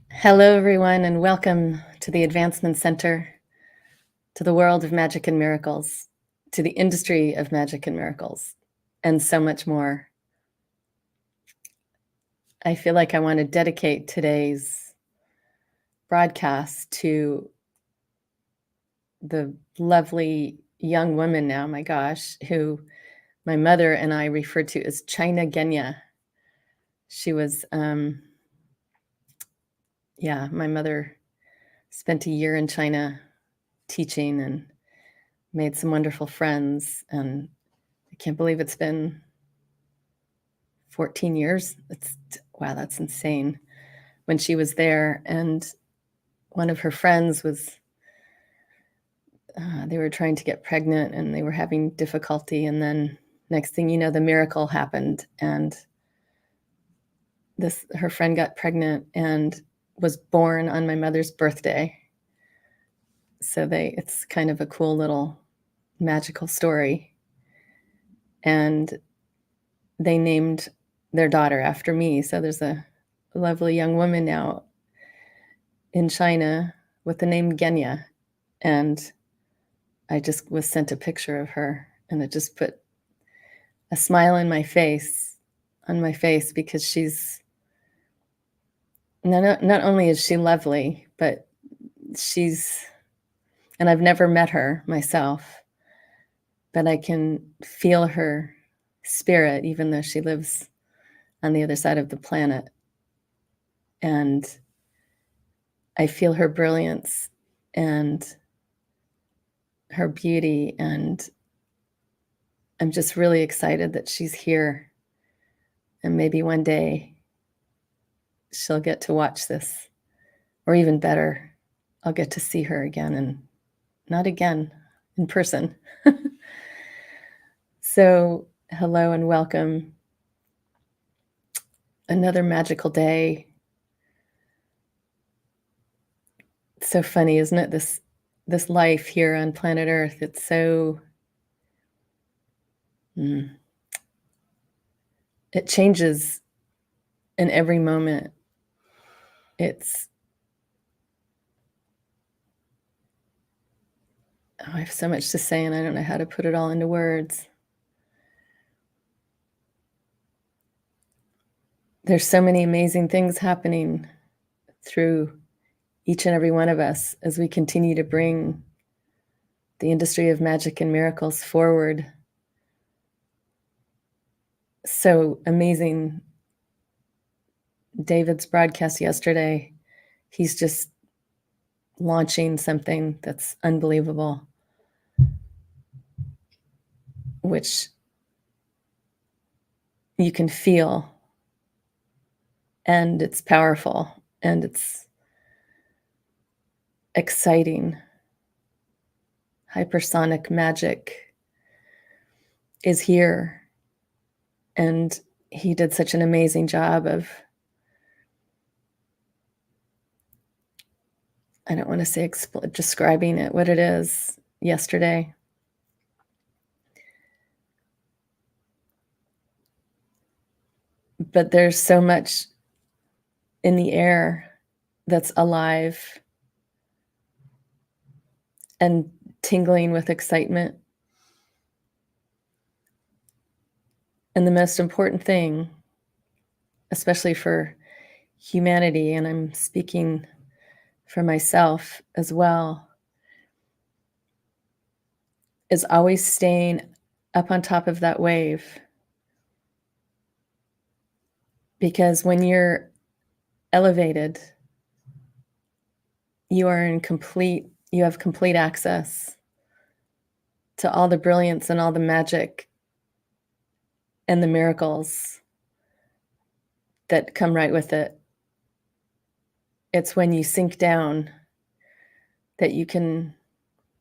Hello, everyone, and welcome to the Advancement Center, to the world of magic and miracles, to the industry of magic and miracles, and so much more. I feel like I want to dedicate today's broadcast to the lovely young woman now, my gosh, who my mother and I referred to as China Genya. She was, my mother spent a year in China teaching and made some wonderful friends, and I can't believe it's been 14 years. Wow, that's insane. When she was there, and one of her friends was, they were trying to get pregnant and they were having difficulty. And then next thing you know, the miracle happened. And her friend got pregnant and was born on my mother's birthday. So it's kind of a cool little magical story. And they named their daughter after me. So there's a lovely young woman now in China with the name Genya. And I just was sent a picture of her, and it just put a smile on my face, because she's not only is she lovely, but and I've never met her myself, but I can feel her spirit, even though she lives on the other side of the planet. And I feel her brilliance and her beauty, and I'm just really excited that she's here. And maybe one day she'll get to watch this, or even better, I'll get to see her again, and not again, in person. So, hello and welcome. Another magical day. It's so funny, isn't it? This life here on planet Earth, it's so it changes in every moment. I have so much to say, and I don't know how to put it all into words. There's so many amazing things happening through each and every one of us as we continue to bring the industry of magic and miracles forward. So amazing. David's broadcast yesterday, he's just launching something that's unbelievable, which you can feel, and it's powerful, and it's exciting. Hypersonic magic is here, and he did such an amazing job of, I don't want to say describing it, what it is yesterday. But there's so much in the air that's alive and tingling with excitement. And the most important thing, especially for humanity, and I'm speaking for myself as well, is always staying up on top of that wave. Because when you're elevated, you have complete access to all the brilliance and all the magic and the miracles that come right with it. It's when you sink down that you can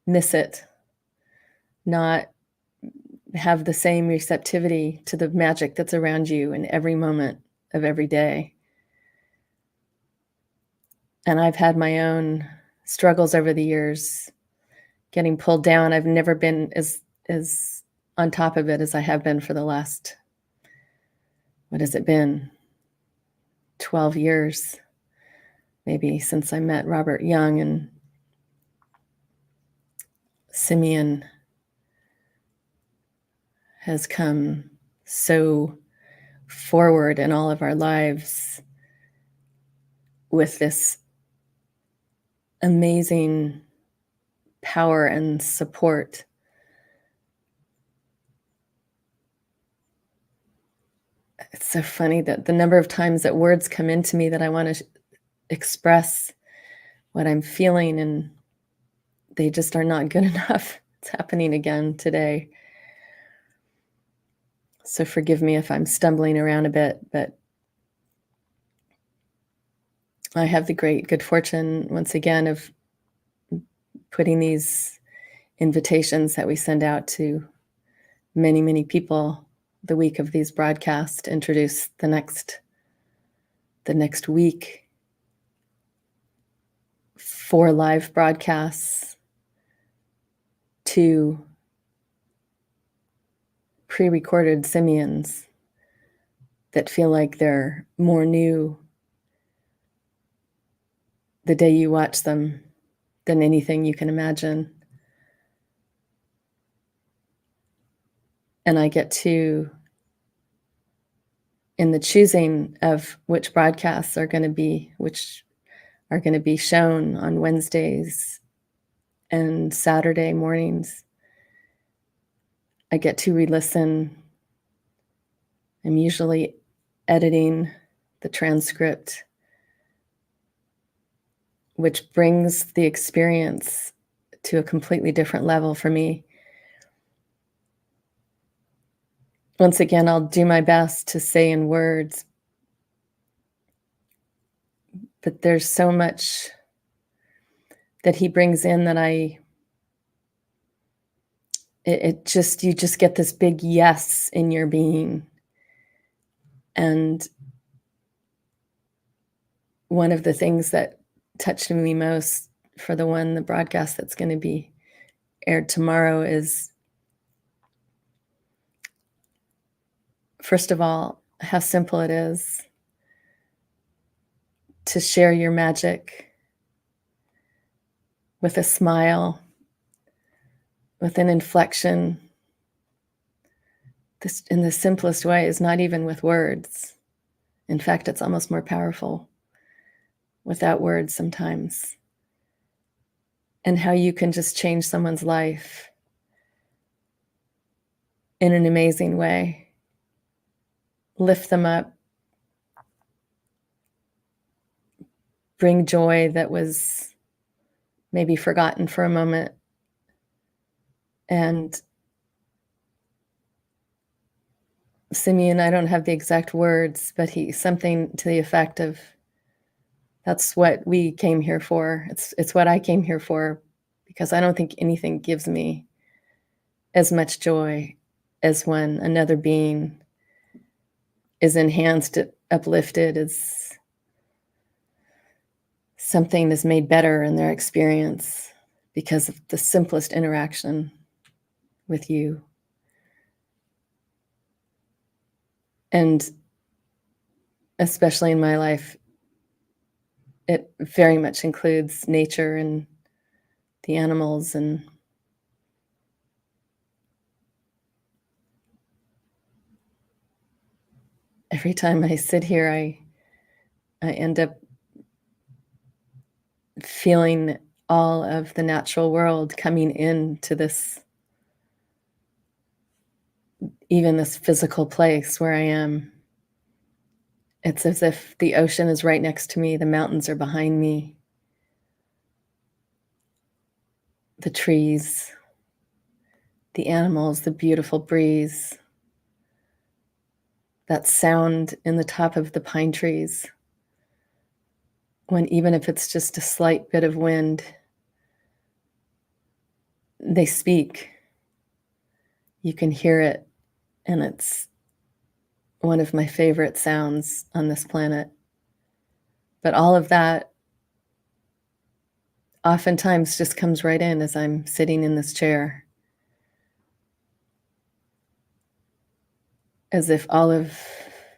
miss it, not have the same receptivity to the magic that's around you in every moment of every day. And I've had my own struggles over the years, getting pulled down. I've never been as on top of it as I have been for the last, what has it been, 12 years. maybe since I met Robert Young, and Simeon has come so forward in all of our lives with this amazing power and support. It's so funny that the number of times that words come into me that I want to express what I'm feeling, and they just are not good enough. It's happening again today. So forgive me if I'm stumbling around a bit, but I have the great good fortune once again of putting these invitations that we send out to many, many people the week of these broadcasts to introduce the next week, 4 live broadcasts, 2 pre-recorded Simeons that feel like they're more new the day you watch them than anything you can imagine. And I get to, in the choosing of which broadcasts are going to be shown on Wednesdays and Saturday mornings, I get to re-listen. I'm usually editing the transcript, which brings the experience to a completely different level for me. Once again, I'll do my best to say in words, but there's so much that he brings in that you just get this big yes in your being. And one of the things that touched me most for the broadcast that's going to be aired tomorrow is, first of all, how simple it is to share your magic with a smile, with an inflection. This, in the simplest way, is not even with words. In fact, it's almost more powerful without words sometimes. And how you can just change someone's life in an amazing way. Lift them up. Bring joy that was maybe forgotten for a moment. And Simeon, I don't have the exact words, but something to the effect of, that's what we came here for. It's what I came here for, because I don't think anything gives me as much joy as when another being is enhanced, uplifted, as something is made better in their experience because of the simplest interaction with you. And especially in my life, it very much includes nature and the animals. And every time I sit here, I end up feeling all of the natural world coming into this, even this physical place where I am. It's as if the ocean is right next to me, the mountains are behind me, the trees, the animals, the beautiful breeze, that sound in the top of the pine trees, when even if it's just a slight bit of wind, they speak. You can hear it, and it's one of my favorite sounds on this planet. But all of that oftentimes just comes right in as I'm sitting in this chair, as if all of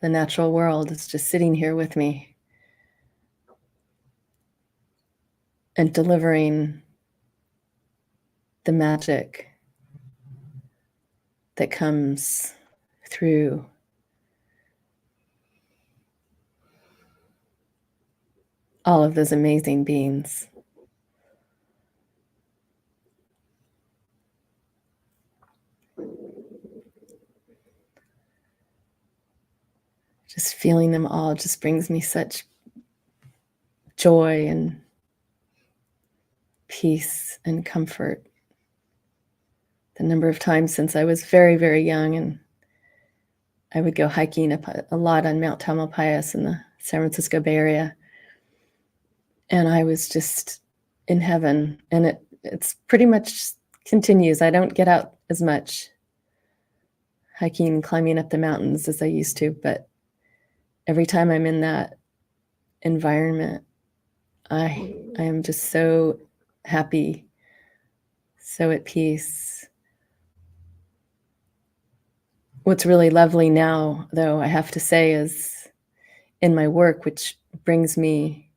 the natural world is just sitting here with me. and delivering the magic that comes through all of those amazing beings. Just feeling them all just brings me such joy and peace and comfort. The number of times since I was very, very young, and I would go hiking up a lot on Mount Tamalpais in the San Francisco Bay Area, and I was just in heaven. And it's pretty much continues. I don't get out as much hiking and climbing up the mountains as I used to, but every time I'm in that environment, I am just so happy, so at peace. What's really lovely now, though, I have to say, is in my work, which brings me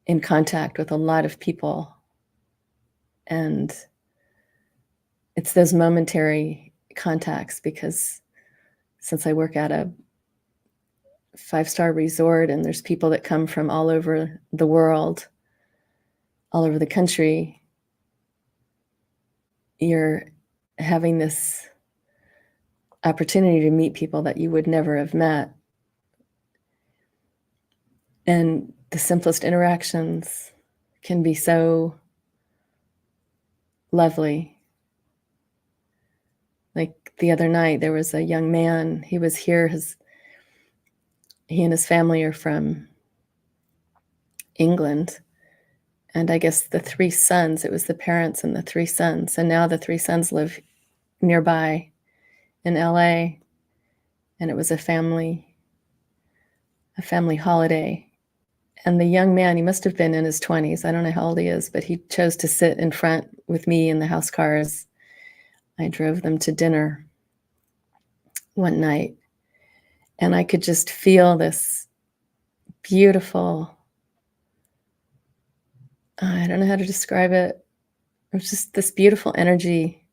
in contact with a lot of people. And it's those momentary contacts, because since I work at a 5-star resort and there's people that come from all over the world, all over the country, you're having this opportunity to meet people that you would never have met. And the simplest interactions can be so lovely. Like the other night, there was a young man, he was here, he and his family are from England. And I guess the 3 sons, it was the parents and the 3 sons. And now the 3 sons live nearby in LA. And it was a family holiday. And the young man, he must have been in his 20s. I don't know how old he is, but he chose to sit in front with me in the house cars. I drove them to dinner one night, and I could just feel this beautiful, I don't know how to describe it. It was just this beautiful energy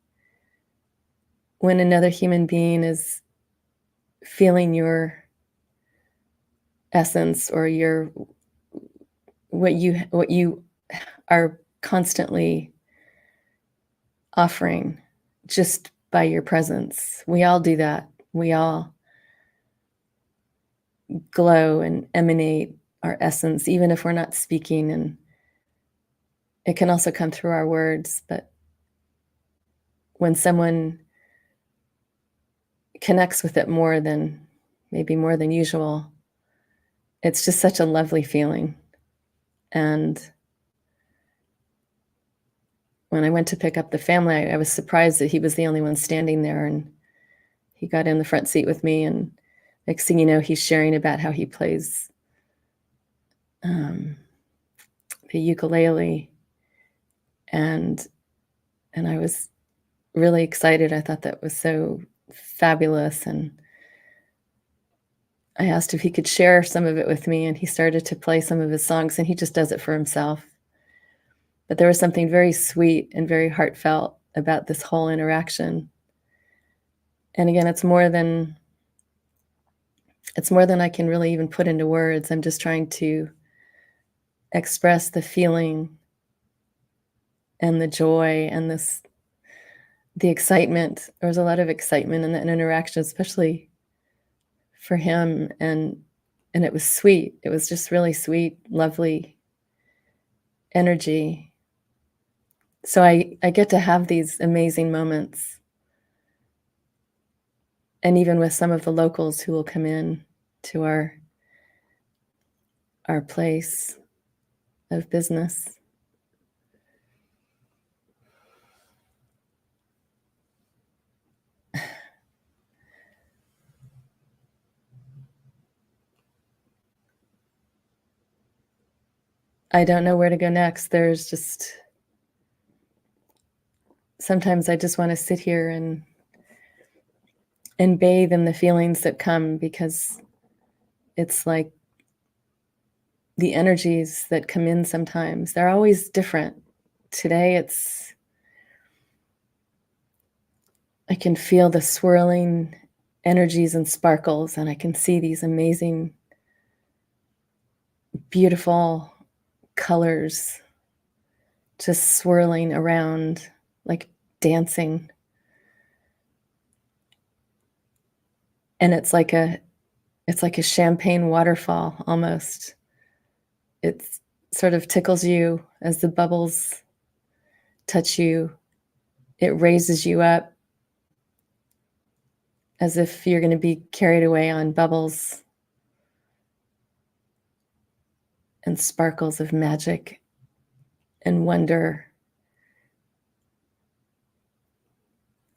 when another human being is feeling your essence, or what you are constantly offering just by your presence. We all do that. We all glow and emanate our essence, even if we're not speaking. And it can also come through our words. But when someone connects with it maybe more than usual, it's just such a lovely feeling. And when I went to pick up the family, I was surprised that he was the only one standing there. And he got in the front seat with me, and next thing you know, he's sharing about how he plays the ukulele. And I was really excited. I thought that was so fabulous. And I asked if he could share some of it with me, and he started to play some of his songs, and he just does it for himself. But there was something very sweet and very heartfelt about this whole interaction. And again, it's more than I can really even put into words. I'm just trying to express the feeling and the joy and the excitement. There was a lot of excitement in that interaction, especially for him. And it was sweet. It was just really sweet, lovely energy. So I get to have these amazing moments. And even with some of the locals who will come in to our place of business. I don't know where to go next. There's just, sometimes I just want to sit here and bathe in the feelings that come, because it's like the energies that come in sometimes, they're always different. Today I can feel the swirling energies and sparkles, and I can see these amazing, beautiful colors just swirling around like dancing. And it's like a champagne waterfall almost. It sort of tickles you as the bubbles touch you. It raises you up as if you're going to be carried away on bubbles and sparkles of magic and wonder.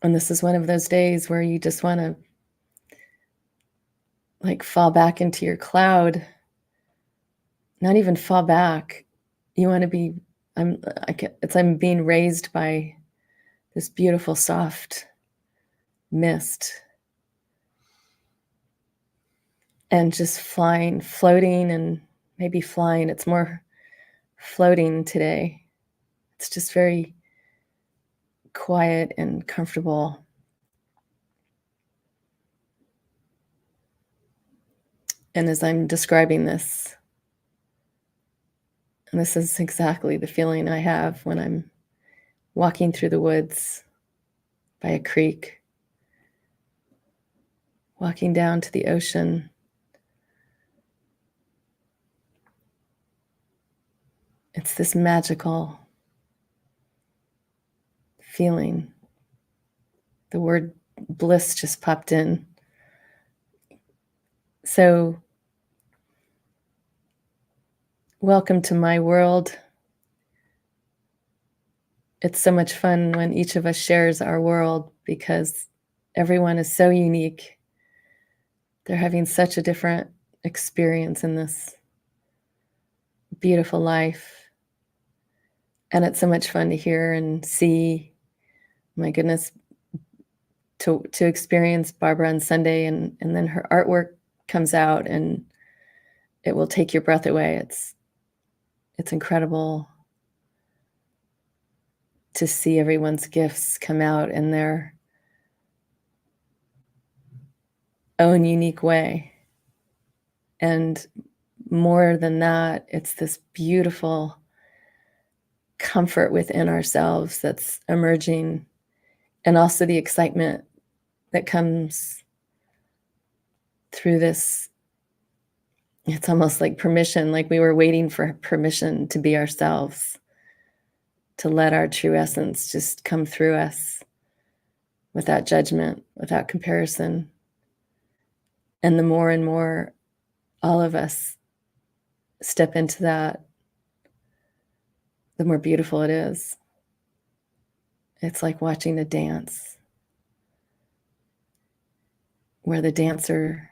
And this is one of those days where you just want to like fall back into your cloud, not even fall back. You want to be, I'm being raised by this beautiful, soft mist and just flying, floating, and maybe flying. It's more floating today. It's just very quiet and comfortable. And as I'm describing this, and this is exactly the feeling I have when I'm walking through the woods by a creek, walking down to the ocean. It's this magical feeling. The word bliss just popped in. So, welcome to my world. It's so much fun when each of us shares our world because everyone is so unique. They're having such a different experience in this beautiful life. And it's so much fun to hear and see. My goodness, to experience Barbara on Sunday and then her artwork comes out and it will take your breath away. It's incredible to see everyone's gifts come out in their own unique way. And more than that, it's this beautiful comfort within ourselves that's emerging, and also the excitement that comes through this. It's almost like permission, like we were waiting for permission to be ourselves, to let our true essence just come through us without judgment, without comparison. And the more and more all of us step into that, the more beautiful it is. It's like watching a dance where the dancer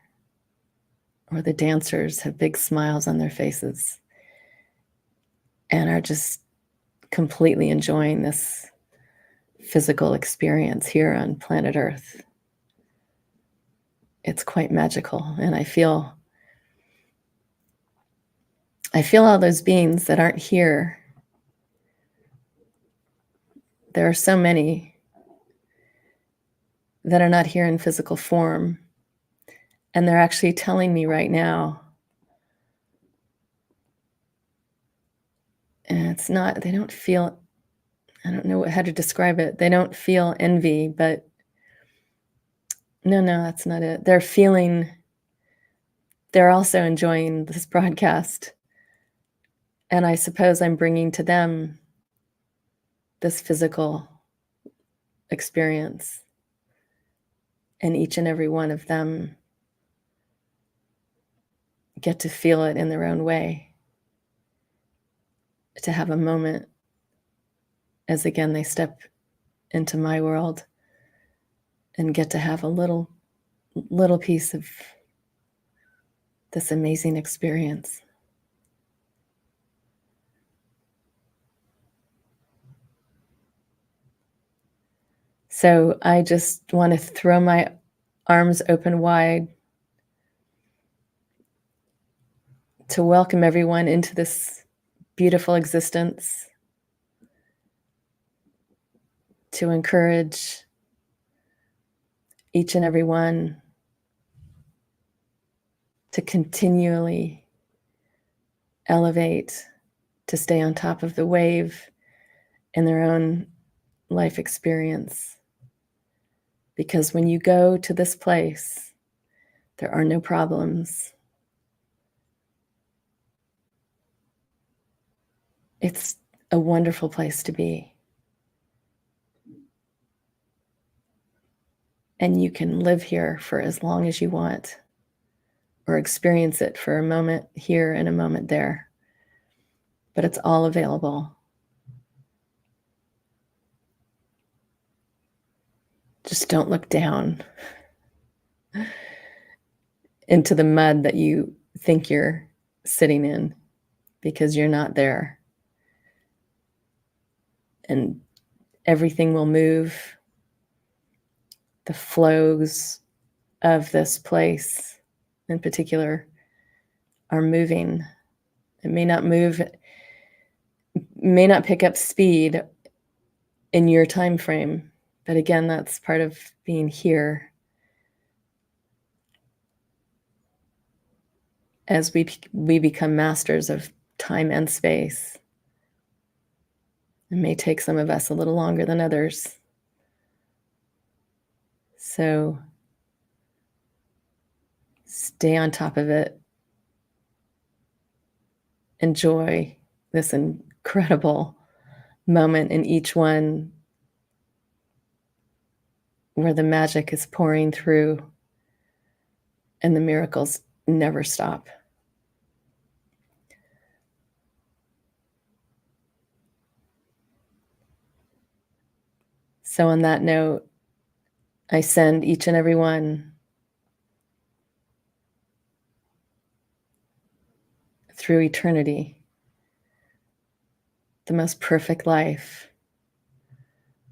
or the dancers have big smiles on their faces and are just completely enjoying this physical experience here on planet Earth. It's quite magical, and I feel all those beings that aren't here. There are so many that are not here in physical form, and they're actually telling me right now, and it's not, they don't feel, I don't know how to describe it. They don't feel envy, but no, that's not it. They're also enjoying this broadcast. And I suppose I'm bringing to them this physical experience. And each and every one of them get to feel it in their own way. To have a moment as again they step into my world and get to have a little piece of this amazing experience. So I just want to throw my arms open wide to welcome everyone into this beautiful existence, to encourage each and every one to continually elevate, to stay on top of the wave in their own life experience. Because when you go to this place, there are no problems. It's a wonderful place to be. And you can live here for as long as you want, or experience it for a moment here and a moment there. But it's all available. Just don't look down into the mud that you think you're sitting in, because you're not there. And everything will move. The flows of this place in particular are moving. It may not move, may not pick up speed in your time frame, but again, that's part of being here. As we become masters of time and space, it may take some of us a little longer than others. So stay on top of it. Enjoy this incredible moment in each one where the magic is pouring through and the miracles never stop. So on that note, I send each and every one through eternity the most perfect life,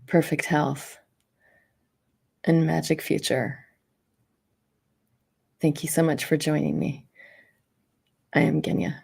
perfect health, and magic future. Thank you so much for joining me. I am Genya.